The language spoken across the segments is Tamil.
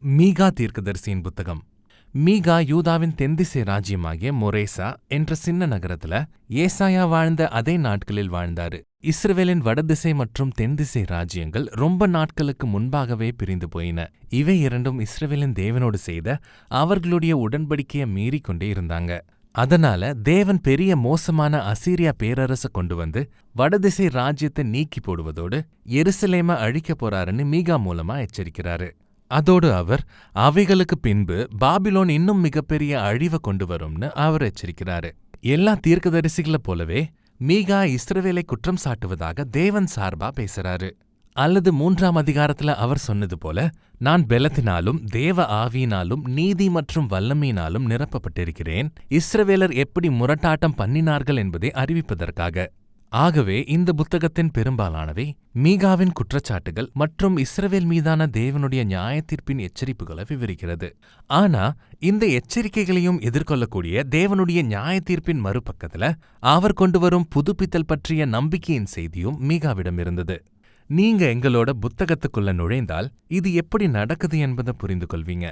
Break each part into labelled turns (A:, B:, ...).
A: மீகா தீர்க்கதரிசியின் புத்தகம். மீகா யூதாவின் தென்திசை ராஜ்யமாகிய மொரேசா என்ற சின்ன நகரத்துல ஏசாயா வாழ்ந்த அதே நாட்களில் வாழ்ந்தாரு. இஸ்ரவேலின் வடதிசை மற்றும் தென்திசை ராஜ்யங்கள் ரொம்ப நாட்களுக்கு முன்பாகவே பிரிந்து போயின. இவை இரண்டும் இஸ்ரவேலின் தேவனோடு செய்த அவர்களுடைய உடன்படிக்கையை மீறிக்கொண்டே இருந்தாங்க. அதனால தேவன் பெரிய மோசமான அசீரியா பேரரசை கொண்டு வந்து வடதிசை ராஜ்யத்தை நீக்கி போடுவதோடு எருசலேமை அழிக்கப் போறாருன்னு மீகா மூலமா எச்சரிக்கிறாரு. அதோடு அவர் அவைகளுக்கு பின்பு பாபிலோன் இன்னும் மிகப்பெரிய அழிவை கொண்டு வரும்னு அவர் எச்சரிக்கிறாரு. எல்லா தீர்க்கதரிசிகளை போலவே மீகா இஸ்ரவேலை குற்றம் சாட்டுவதாக தேவன் சார்பா பேசுறாரு. அல்லது 3ஆம் அதிகாரத்துல அவர் சொன்னது போல, நான் பெலத்தினாலும் தேவ ஆவியினாலும் நீதி மற்றும் வல்லமையினாலும் நிரப்பப்பட்டிருக்கிறேன், இஸ்ரவேலர் எப்படி முரட்டாட்டம் பண்ணினார்கள் என்பதை அறிவிப்பதற்காக. ஆகவே இந்த புத்தகத்தின் பெரும்பாலானவை மீகாவின் குற்றச்சாட்டுகள் மற்றும் இஸ்ரவேல் மீதான தேவனுடைய நியாயத்தீர்ப்பின் எச்சரிப்புகளை விவரிக்கிறது. ஆனா இந்த எச்சரிக்கைகளையும் எதிர்கொள்ளக்கூடிய தேவனுடைய நியாயத்தீர்ப்பின் மறுபக்கத்துல அவர் கொண்டு வரும் புதுப்பித்தல் பற்றிய நம்பிக்கையின் செய்தியும் மீகாவிடம் இருந்தது. நீங்க எங்களோட புத்தகத்துக்குள்ள நுழைந்தால் இது எப்படி நடக்குது என்பதை புரிந்து கொள்வீங்க.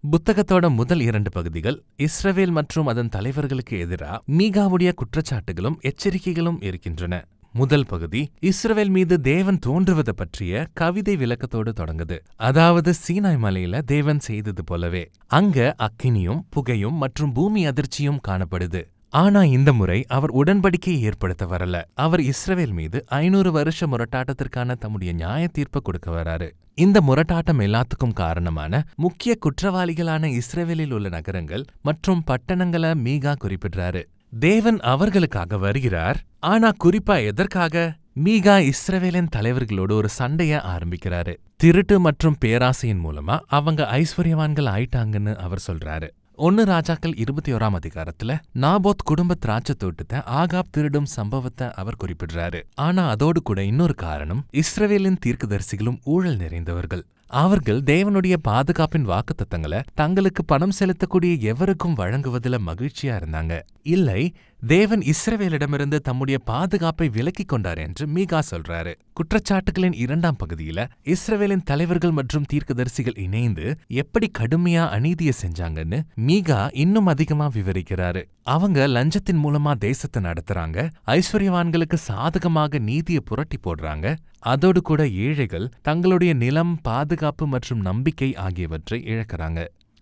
A: புத்தகத்தோட முதல் 2 பகுதிகள் இஸ்ரவேல் மற்றும் அதன் தலைவர்களுக்கு எதிரா மீகாவுடைய குற்றச்சாட்டுகளும் எச்சரிக்கைகளும் இருக்கின்றன. முதல் பகுதி இஸ்ரவேல் மீது தேவன் தோன்றுவது பற்றிய கவிதை விளக்கத்தோடு தொடங்குது. அதாவது சீனாய் மலையில தேவன் செய்தது போலவே அங்க அக்கினியும் புகையும் மற்றும் பூமி அதிர்ச்சியும் காணப்படுது. ஆனா இந்த முறை அவர் உடன்படிக்கையை ஏற்படுத்த வரல. அவர் இஸ்ரவேல் மீது 500 வருஷ முரட்டாட்டத்திற்கான தம்முடைய நியாய தீர்ப்பை கொடுக்க வராரு. இந்த முரட்டாட்டம் எல்லாத்துக்கும் காரணமான முக்கிய குற்றவாளிகளான இஸ்ரவேலில் உள்ள நகரங்கள் மற்றும் பட்டணங்களை மீகா குறிப்பிடுறாரு. தேவன் அவர்களுக்காக வருகிறார். ஆனா குறிப்பா எதற்காக? மீகா இஸ்ரவேலின் தலைவர்களோடு ஒரு சண்டைய ஆரம்பிக்கிறாரு. திருட்டு மற்றும் பேராசையின் மூலமா அவங்க ஐஸ்வர்யவான்கள் ஆயிட்டாங்கன்னு அவர் சொல்றாரு. 1 ராஜாக்கள் 21ஆம் அதிகாரத்துல நாபோத் குடும்ப திராட்சை தோட்டத்தை ஆகாப் திருடும் சம்பவத்தை அவர் குறிப்பிடுறாரு. ஆனா அதோடு கூட இன்னொரு காரணம், இஸ்ரவேலின் தீர்க்கதரிசிகளும் ஊழல் நிறைந்தவர்கள். அவர்கள் தேவனுடைய பாதுகாப்பின் வாக்குத்தத்தங்களை தங்களுக்கு பணம் செலுத்தக்கூடிய எவருக்கும் வழங்குவதில் மகிழ்ச்சியா இருந்தாங்க. இல்லை, தேவன் இஸ்ரவேலிடமிருந்து தம்முடைய பாதுகாப்பை விலக்கிக் கொண்டார் என்று மீகா சொல்றாரு. குற்றச்சாட்டுகளின் 2ஆம் பகுதியில இஸ்ரவேலின் தலைவர்கள் மற்றும் தீர்க்கதரிசிகள் இணைந்து எப்படி கடுமையா அநீதியை செஞ்சாங்கன்னு மீகா இன்னும் அதிகமா விவரிக்கிறாரு. அவங்க லஞ்சத்தின் மூலமா தேசத்தை நடத்துறாங்க, ஐஸ்வர்யவான்களுக்கு சாதகமாக நீதியை புரட்டி போடுறாங்க. அதோடு கூட ஏழைகள் தங்களுடைய நிலம், பாதுகாப்பு மற்றும் நம்பிக்கை ஆகியவற்றை இழக்கிறாங்க.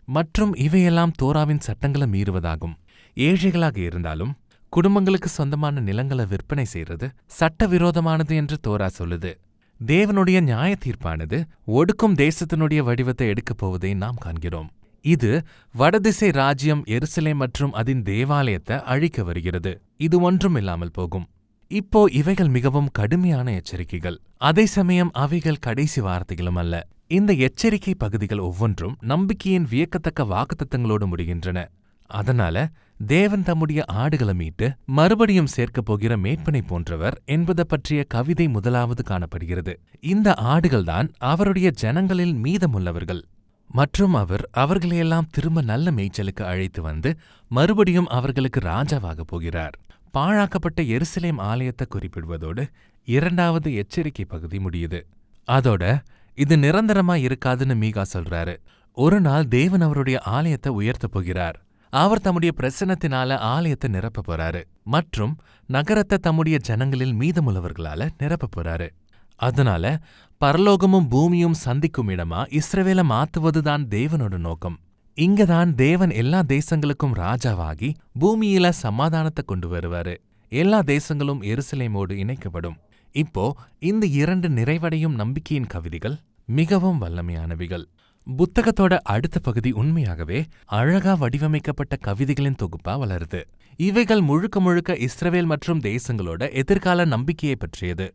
A: மற்றும் இவையெல்லாம் தோராவின் சட்டங்களை மீறுவதாகும். ஏழைகளாக இருந்தாலும் குடும்பங்களுக்கு சொந்தமான நிலங்களை விற்பனை செய்யறது சட்டவிரோதமானது என்று தோரா சொல்லுது. தேவனுடைய நியாய தீர்ப்பானது ஒடுக்கும் தேசத்தினுடைய வடிவத்தை எடுக்கப் போவதை நாம் காண்கிறோம். இது வடதிசை ராஜ்யம் எருசலேம் மற்றும் அதன் தேவாலயத்தை அழிக்க வருகிறது. இது ஒன்றும் இல்லாமல் போகும். இப்போ இவைகள் மிகவும் கடுமையான எச்சரிக்கைகள். அதே சமயம் அவைகள் கடைசி வார்த்தைகளும் அல்ல. இந்த எச்சரிக்கை பகுதிகள் ஒவ்வொன்றும் நம்பிக்கையின் வியக்கத்தக்க வாக்குத்தத்தங்களோடு முடிகின்றன. அதனால தேவன் தம்முடைய ஆடுகளை மீட்டு மறுபடியும் சேர்க்கப் போகிற மேற்பனை போன்றவர் என்பதை பற்றிய கவிதை முதலாவது காணப்படுகிறது. இந்த ஆடுகள்தான் அவருடைய ஜனங்களில் மீதமுள்ளவர்கள். மற்றும் அவர் அவர்களையெல்லாம் திரும்ப நல்ல மேய்ச்சலுக்கு அழைத்து வந்து மறுபடியும் அவர்களுக்கு ராஜாவாக போகிறார். பாழாக்கப்பட்ட எருசலேம் ஆலயத்தை குறிப்பிடுவதோடு 2வது எச்சரிக்கை பகுதி முடியுது. அதோட இது நிரந்தரமா இருக்காதுன்னு மீகா சொல்றாரு. ஒரு நாள் தேவன் அவருடைய ஆலயத்தை உயர்த்தப் போகிறார். அவர் தம்முடைய பிரசன்னத்தினால ஆலயத்தை நிரப்ப போறாரு மற்றும் நகரத்தை தம்முடைய ஜனங்களில் மீதமுள்ளவர்களால நிரப்ப போறாரு. அதனால பரலோகமும் பூமியும் சந்திக்கும் இடமா இஸ்ரவேலை மாத்துவதுதான் தேவனோட நோக்கம். இங்கதான் தேவன் எல்லா தேசங்களுக்கும் ராஜாவாகி பூமியில சமாதானத்தை கொண்டு வருவாரு. எல்லா தேசங்களும் எருசலேமோடு இணைக்கப்படும். இப்போ இந்த 2 நிறைவடையும் நம்பிக்கையின் கவிதைகள் மிகவும் வல்லமையானவைகள். புத்தகத்தோட அடுத்த பகுதி உண்மையாகவே அழகா வடிவமைக்கப்பட்ட கவிதைகளின் தொகுப்பா வளருது. இவைகள் முழுக்க முழுக்க இஸ்ரவேல் மற்றும் தேசங்களோட எதிர்கால நம்பிக்கையை பற்றியது.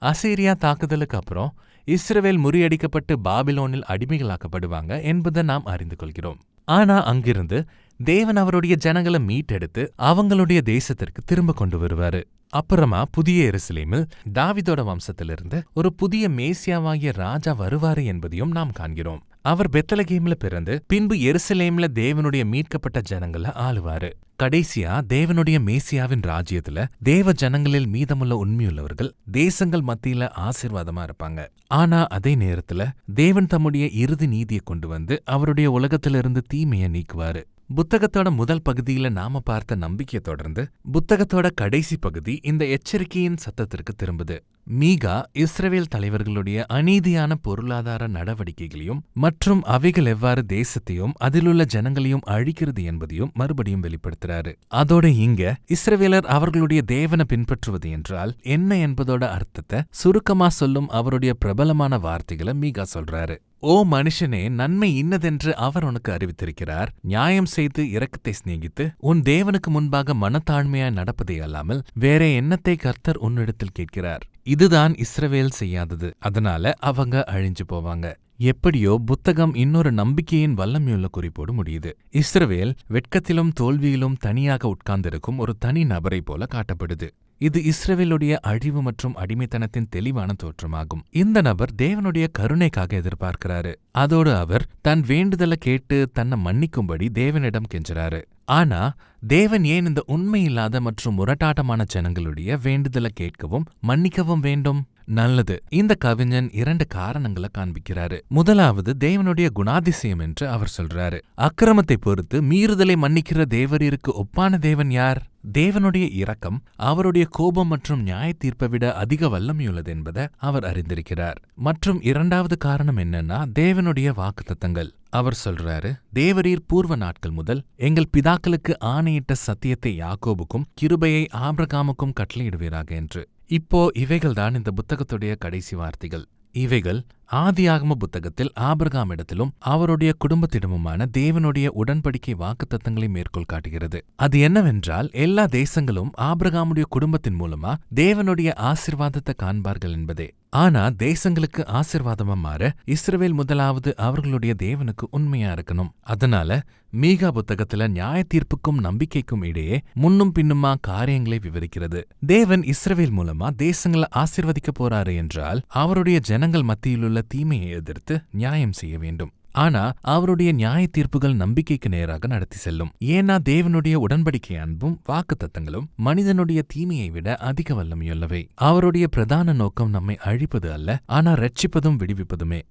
A: அசீரியா தாக்குதலுக்கு அப்புறம் இஸ்ரவேல் முறியடிக்கப்பட்டு பாபிலோனில் அடிமைகளாக்கப்படுவாங்க என்பதை நாம் அறிந்து கொள்கிறோம். ஆனா அங்கிருந்து தேவன் அவருடைய ஜனங்களை மீட்டெடுத்து அவங்களுடைய தேசத்திற்கு திரும்ப கொண்டு வருவாரு. அப்புறமா புதிய எருசலேமில் தாவீதோட வம்சத்திலிருந்து ஒரு புதிய மேசியாவாகிய ராஜா வருவாரு என்பதையும் நாம் காண்கிறோம். அவர் பெத்லகேம்ல பிறந்து பின்பு எருசலேம்ல தேவனுடைய மீட்கப்பட்ட ஜனங்கள ஆளுவாரு. கடைசியா தேவனுடைய மேசியாவின் ராஜ்யத்துல தேவ ஜனங்களில் மீதமுள்ள உண்மையுள்ளவர்கள் தேசங்கள் மத்தியில ஆசீர்வாதமா இருப்பாங்க. ஆனா அதே நேரத்துல தேவன் தம்முடைய இறுதி நீதியை கொண்டு வந்து அவருடைய உலகத்திலிருந்து தீமையை நீக்குவாரு. புத்தகத்தோட முதல் பகுதியில நாம பார்த்த நம்பிக்கையை தொடர்ந்து புத்தகத்தோட கடைசி பகுதி இந்த எச்சரிக்கையின் சத்தத்திற்கு திரும்புது. மீகா இஸ்ரவேல் தலைவர்களுடைய அநீதியான பொருளாதார நடவடிக்கைகளையும் மற்றும் அவைகள் எவ்வாறு தேசத்தையும் அதிலுள்ள ஜனங்களையும் அழிக்கிறது என்பதையும் மறுபடியும் வெளிப்படுத்துறாரு. அதோட இங்க இஸ்ரவேலர் அவர்களுடைய தேவனை பின்பற்றுவது என்றால் என்ன என்பதோட அர்த்தத்தை சுருக்கமா சொல்லும் அவருடைய பிரபலமான வார்த்தைகளை மீகா சொல்றாரு. ஓ மனுஷனே, நன்மை இன்னதென்று அவர் உனக்கு அறிவித்திருக்கிறார். நியாயம் செய்து இரக்கத்தை சிநேகித்து உன் தேவனுக்கு முன்பாக மனத்தாழ்மையாய் நடப்பதே அல்லாமல் வேற என்னத்தை கர்த்தர் உன்னிடத்தில் கேட்கிறார். இதுதான் இஸ்ரவேல் செய்யாதது. அதனால அவங்க அழிஞ்சு போவாங்க. எப்படியோ புத்தகம் இன்னொரு நம்பிக்கையின் வல்லமையுள்ள குறிப்போடு முடியுது. இஸ்ரவேல் வெட்கத்திலும் தோல்வியிலும் தனியாக உட்கார்ந்திருக்கும் ஒரு தனி நபரை போல காட்டப்படுது. இது இஸ்ரவேலுடைய அழிவு மற்றும் அடிமைத்தனத்தின் தெளிவான தோற்றமாகும். இந்த நபர் தேவனுடைய கருணைக்காக எதிர்பார்க்கிறாரு. அதோடு அவர் தன் வேண்டுதலை கேட்டு தன்னை மன்னிக்கும்படி தேவனிடம் கெஞ்சுறாரு. ஆனா தேவன் ஏன் இந்த உண்மையில்லாத மற்றும் முரட்டாட்டமான ஜனங்களுடைய வேண்டுதலை கேட்கவும் மன்னிக்கவும் வேண்டும்? நல்லது. இந்த கவிஞன் 2 காரணங்களை காண்பிக்கிறாரு. முதலாவது தேவனுடைய குணாதிசயம் என்று அவர் சொல்றாரு. அக்கிரமத்தை பொறுத்து மீறுதலை மன்னிக்கிற தேவரீருக்கு ஒப்பான தேவன் யார்? தேவனுடைய இரக்கம் அவருடைய கோபம் மற்றும் நியாய தீர்ப்பை விட அதிக வல்லமையுள்ளது என்பதை அவர் அறிந்திருக்கிறார். மற்றும் 2வது காரணம் என்னன்னா தேவனுடைய வாக்குத்தத்தங்கள். அவர் சொல்றாரு, தேவரீர் பூர்வ நாட்கள் முதல் எங்கள் பிதாக்களுக்கு ஆணையிட்ட சத்தியத்தை யாக்கோபுக்கும் கிருபையை ஆபிரகாமுக்கும் கட்டளையிடுவீராக என்று. இப்போ இவைகள்தான் இந்த புத்தகத்துடைய கடைசி வார்த்தைகள். இவைகள் ஆதியாகம புத்தகத்தில் ஆபிரகாமிடத்திலும் அவருடைய குடும்பத்திடமுமான தேவனுடைய உடன்படிக்கை வாக்குத்தத்தங்களை மேற்கோள் காட்டுகிறது. அது என்னவென்றால் எல்லா தேசங்களும் ஆபிரகாமுடைய குடும்பத்தின் மூலமா தேவனுடைய ஆசீர்வாதத்தை காண்பார்கள் என்பதே. ஆனா தேசங்களுக்கு ஆசீர்வாதமா மாற இஸ்ரவேல் முதலாவது அவர்களுடைய தேவனுக்கு உண்மையா இருக்கணும். அதனால மீகா புத்தகத்துல நியாய தீர்ப்புக்கும் நம்பிக்கைக்கும் இடையே முன்னும் பின்னுமா காரியங்களை விவரிக்கிறது. தேவன் இஸ்ரவேல் மூலமா தேசங்களை ஆசீர்வதிக்க போறாரு என்றால் அவருடைய ஜனங்கள் மத்தியிலுள்ள தீமையை எதிர்த்து நியாயம் செய்ய வேண்டும். ஆனா அவருடைய நியாய தீர்ப்புகள் நம்பிக்கைக்கு நேராக நடத்தி செல்லும். ஏன்னா தேவனுடைய உடன்படிக்கை அன்பும் வாக்குத்தத்தங்களும் மனிதனுடைய தீமையை விட அதிக வல்லமையுள்ளவை. அவருடைய பிரதான நோக்கம் நம்மை அழிப்பது அல்ல, ஆனா ரட்சிப்பதும் விடுவிப்பதுமே.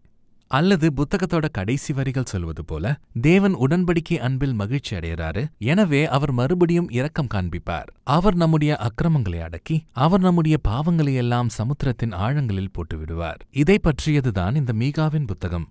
A: அல்லது புத்தகத்தோட கடைசி வரிகள் சொல்வது போல தேவன் உடன்படிக்கை அன்பில் மகிழ்ச்சி அடைகிறாரு. எனவே அவர் மறுபடியும் இரக்கம் காண்பிப்பார். அவர் நம்முடைய அக்கிரமங்களை அடக்கி அவர் நம்முடைய பாவங்களையெல்லாம் சமுத்திரத்தின் ஆழங்களில் போட்டு விடுவார். இதை பற்றியதுதான் இந்த மீகாவின் புத்தகம்.